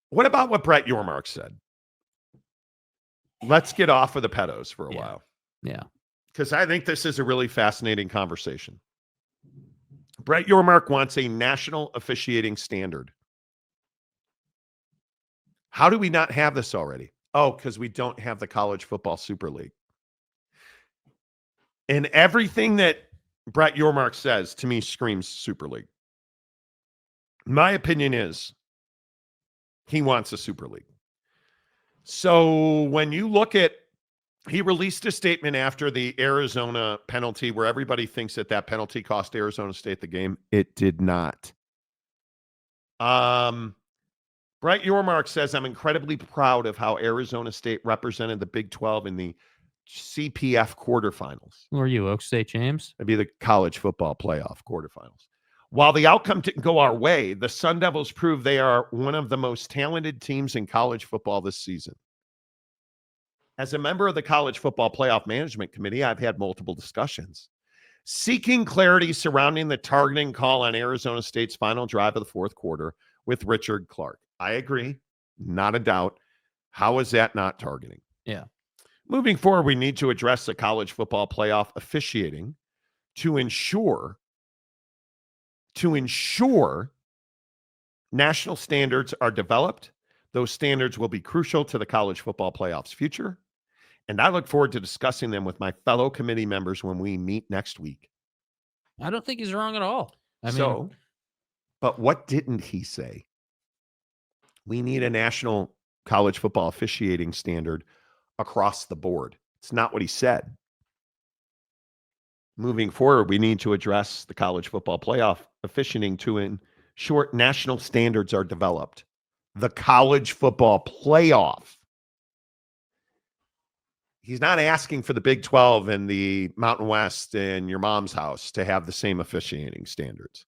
What about what Brett Yormark said? Let's get off of the pedos for a while. Yeah. Because I think this is a really fascinating conversation. Brett Yormark wants a national officiating standard. How do we not have this already? Oh, because we don't have the College Football Super League. And everything that Brett Yormark says to me screams Super League. My opinion is he wants a Super League. So when you look at, he released a statement after the Arizona penalty where everybody thinks that that penalty cost Arizona State the game. It did not. Brett Yormark says, I'm incredibly proud of how Arizona State represented the Big 12 in the CPF quarterfinals. Who are you, Oak State James? It'd be the college football playoff quarterfinals. While the outcome didn't go our way, the Sun Devils proved they are one of the most talented teams in college football this season. As a member of the College Football Playoff Management Committee, I've had multiple discussions seeking clarity surrounding the targeting call on Arizona State's final drive of the fourth quarter with Richard Clark. I agree. Not a doubt. How is that not targeting? Yeah. Moving forward, we need to address the college football playoff officiating to ensure national standards are developed. Those standards will be crucial to the college football playoff's future. And I look forward to discussing them with my fellow committee members when we meet next week. I don't think he's wrong at all. But what didn't he say? We need a national college football officiating standard across the board. It's not what he said. Moving forward, we need to address the college football playoff officiating to ensure national standards are developed. The college football playoff. He's not asking for the Big 12 and the Mountain West and your mom's house to have the same officiating standards.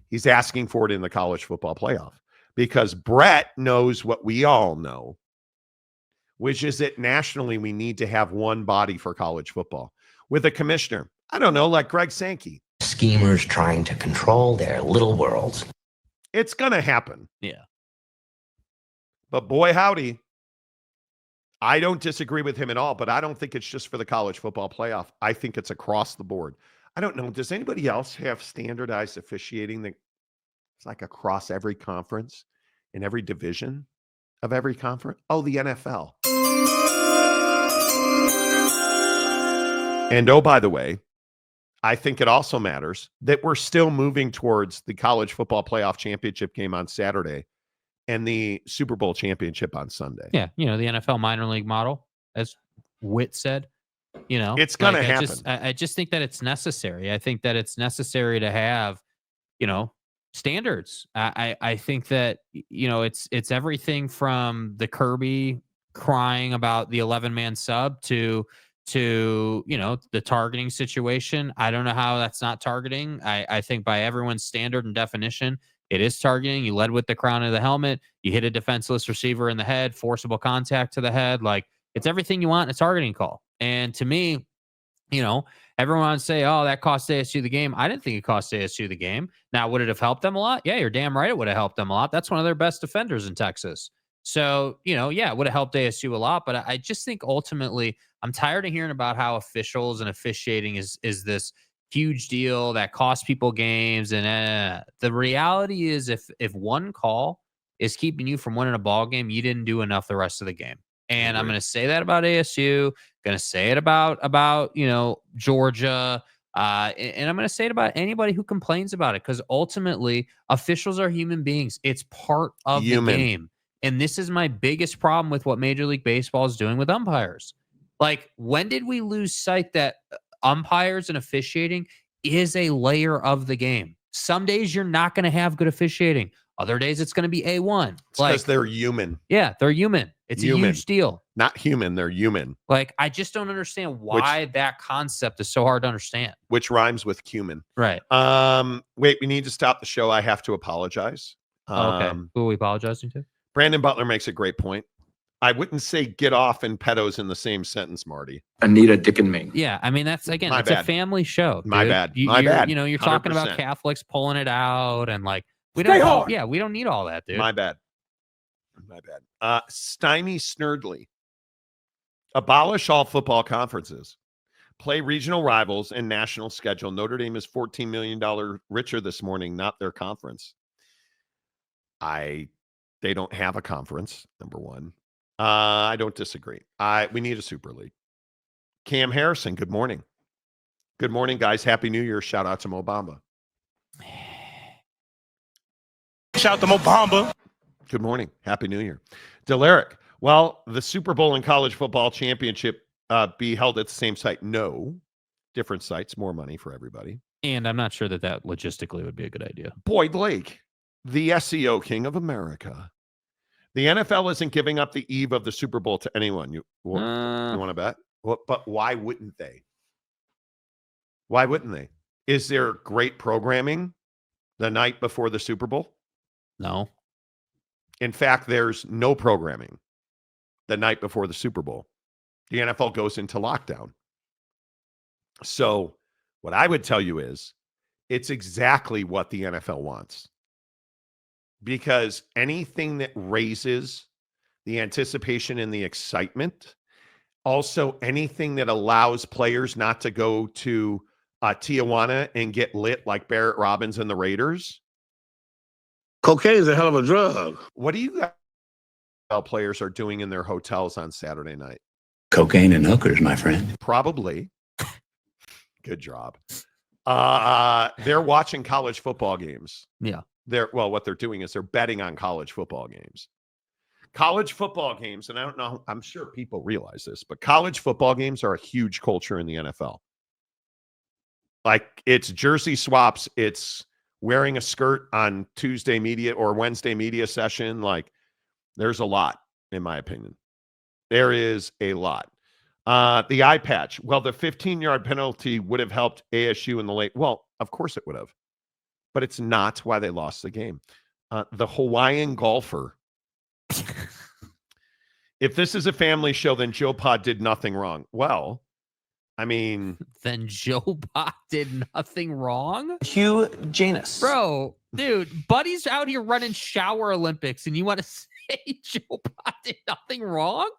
He's asking for it in the college football playoff because Brett knows what we all know, which is that nationally we need to have one body for college football with a commissioner. I don't know, like Greg Sankey. Schemers trying to control their little worlds. It's going to happen. Yeah. But boy, howdy. I don't disagree with him at all, but I don't think it's just for the college football playoff. I think it's across the board. I don't know. Does anybody else have standardized officiating that it's like across every conference in every division of every conference? Oh, the NFL. And oh, by the way, I think it also matters that we're still moving towards the college football playoff championship game on Saturday and the Super Bowl championship on Sunday. Yeah, the NFL minor league model, as Witt said, it's going to happen. I just think that it's necessary. I think that it's necessary to have, standards. I think that, it's everything from the Kirby crying about the 11-man sub to the targeting situation. I don't know how that's not targeting. I think by everyone's standard and definition, it is targeting. You led with the crown of the helmet. You hit a defenseless receiver in the head, forcible contact to the head. Like, it's everything you want in a targeting call. And to me, everyone would say, oh, that cost ASU the game. I didn't think it cost ASU the game. Now, would it have helped them a lot? Yeah, you're damn right it would have helped them a lot. That's one of their best defenders in Texas. So, yeah, it would have helped ASU a lot. But I just think ultimately, I'm tired of hearing about how officials and officiating is this huge deal that costs people games. And the reality is if one call is keeping you from winning a ball game, you didn't do enough the rest of the game. And I'm going to say that about ASU, going to say it about Georgia, and I'm going to say it about anybody who complains about it, because ultimately officials are human beings. It's part of the game. And this is my biggest problem with what Major League Baseball is doing with umpires. Like, when did we lose sight that umpires and officiating is a layer of the game? Some days you're not going to have good officiating. Other days it's going to be A1. Because they're human. Yeah, they're human. It's human. A huge deal. Not human, they're human. Like, I just don't understand why that concept is so hard to understand. Which rhymes with cumin. Right. Wait, we need to stop the show. I have to apologize. Okay. Who are we apologizing to? Brandon Butler makes a great point. I wouldn't say get off and pedos in the same sentence, Marty. Anita Dick and Ming. Yeah, I mean, that's, again, it's a family show. Dude. My bad. My bad. You're talking about Catholics pulling it out and like, we don't need all that, dude. My bad. My bad. Stymie Snurdly. Abolish all football conferences. Play regional rivals and national schedule. Notre Dame is $14 million richer this morning, not their conference. They don't have a conference, number one. I don't disagree. We need a Super League. Cam Harrison, good morning. Good morning, guys. Happy New Year. Shout out to Mo Bamba. Shout out to Mo Bamba. Good morning. Happy New Year. Delaric, well, the Super Bowl and college football championship be held at the same site? No. Different sites, more money for everybody. And I'm not sure that logistically would be a good idea. Boyd Lake, the SEO king of America. The NFL isn't giving up the eve of the Super Bowl to anyone. You want to bet? Well, but why wouldn't they? Why wouldn't they? Is there great programming the night before the Super Bowl? No. In fact, there's no programming the night before the Super Bowl. The NFL goes into lockdown. So what I would tell you is it's exactly what the NFL wants. Because anything that raises the anticipation and the excitement, also anything that allows players not to go to Tijuana and get lit like Barrett Robbins and the Raiders. Cocaine is a hell of a drug. What do you guys players are doing in their hotels on Saturday night? Cocaine and hookers, my friend. Probably. Good job. They're watching college football games. Yeah. What they're doing is they're betting on college football games. College football games, and I don't know, I'm sure people realize this, but college football games are a huge culture in the NFL. Like, it's jersey swaps, it's wearing a skirt on Tuesday media or Wednesday media session. Like, there's a lot, in my opinion. There is a lot. The eye patch. Well, the 15-yard penalty would have helped ASU in the late. Well, of course it would have. But it's not why they lost the game. The Hawaiian golfer. If this is a family show, then Joe Pa did nothing wrong. Well, I mean. Then Joe Pa did nothing wrong? Hugh Janus. Bro, dude, Buddy's out here running shower Olympics, and you want to say Joe Pa did nothing wrong?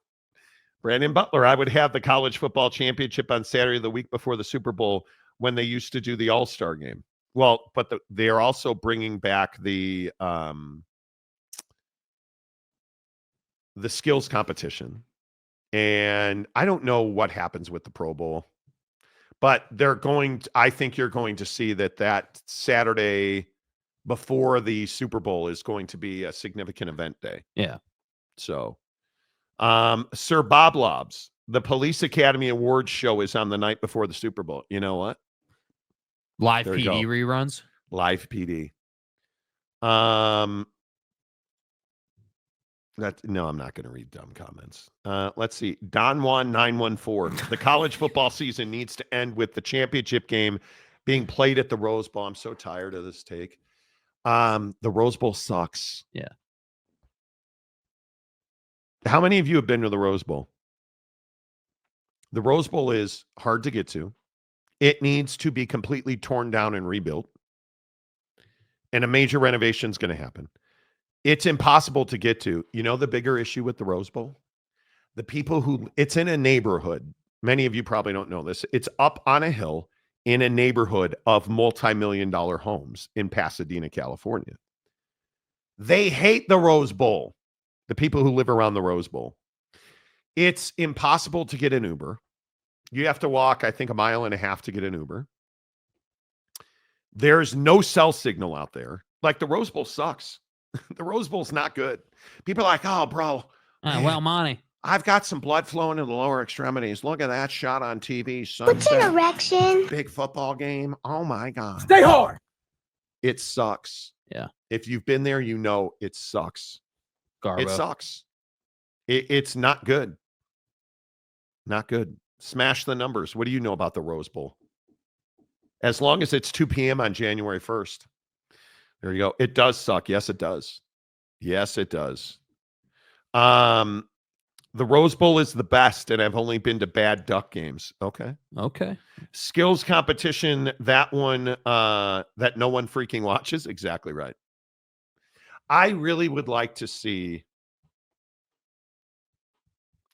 Brandon Butler, I would have the college football championship on Saturday the week before the Super Bowl when they used to do the All-Star game. Well, but they are also bringing back the skills competition. And I don't know what happens with the Pro Bowl, but I think you're going to see that Saturday before the Super Bowl is going to be a significant event day. Yeah. So, Sir Bob Lobs, the Police Academy Awards show is on the night before the Super Bowl. You know what? Live PD reruns. Live PD. No, I'm not going to read dumb comments. Let's see. Don Juan 914. The college football season needs to end with the championship game being played at the Rose Bowl. I'm so tired of this take. The Rose Bowl sucks. Yeah. How many of you have been to the Rose Bowl? The Rose Bowl is hard to get to. It needs to be completely torn down and rebuilt. And a major renovation is going to happen. It's impossible to get to. You know the bigger issue with the Rose Bowl? The people it's in a neighborhood. Many of you probably don't know this. It's up on a hill in a neighborhood of multi-million-dollar homes in Pasadena, California. They hate the Rose Bowl. The people who live around the Rose Bowl. It's impossible to get an Uber. You have to walk, I think, 1.5 miles to get an Uber. There's no cell signal out there. Like, the Rose Bowl sucks. The Rose Bowl's not good. People are like, oh, bro. Well, Monty. I've got some blood flowing in the lower extremities. Look at that shot on TV. What's an erection? Big football game. Oh, my God. Stay hard. It sucks. Yeah. If you've been there, you know it sucks. Garbo. It sucks. It's not good. Not good. Smash the numbers. What do you know about the Rose Bowl? As long as it's 2 p.m. on January 1st. There you go. It does suck. Yes, it does. Yes, it does. The Rose Bowl is the best, and I've only been to bad Duck games. Okay. Skills competition, that one that no one freaking watches. Exactly right. I really would like to see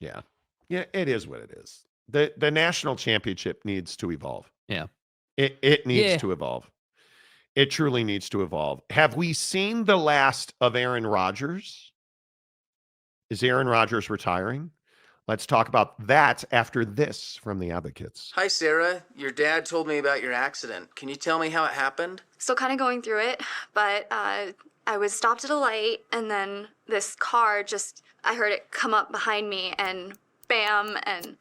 Yeah. Yeah, it is what it is. The national championship needs to evolve. Yeah. It needs Yeah. to evolve. It truly needs to evolve. Have we seen the last of Aaron Rodgers? Is Aaron Rodgers retiring? Let's talk about that after this from the Advocates. Hi, Sarah. Your dad told me about your accident. Can you tell me how it happened? Still kind of going through it, but I was stopped at a light, and then this car I heard it come up behind me, and bam, and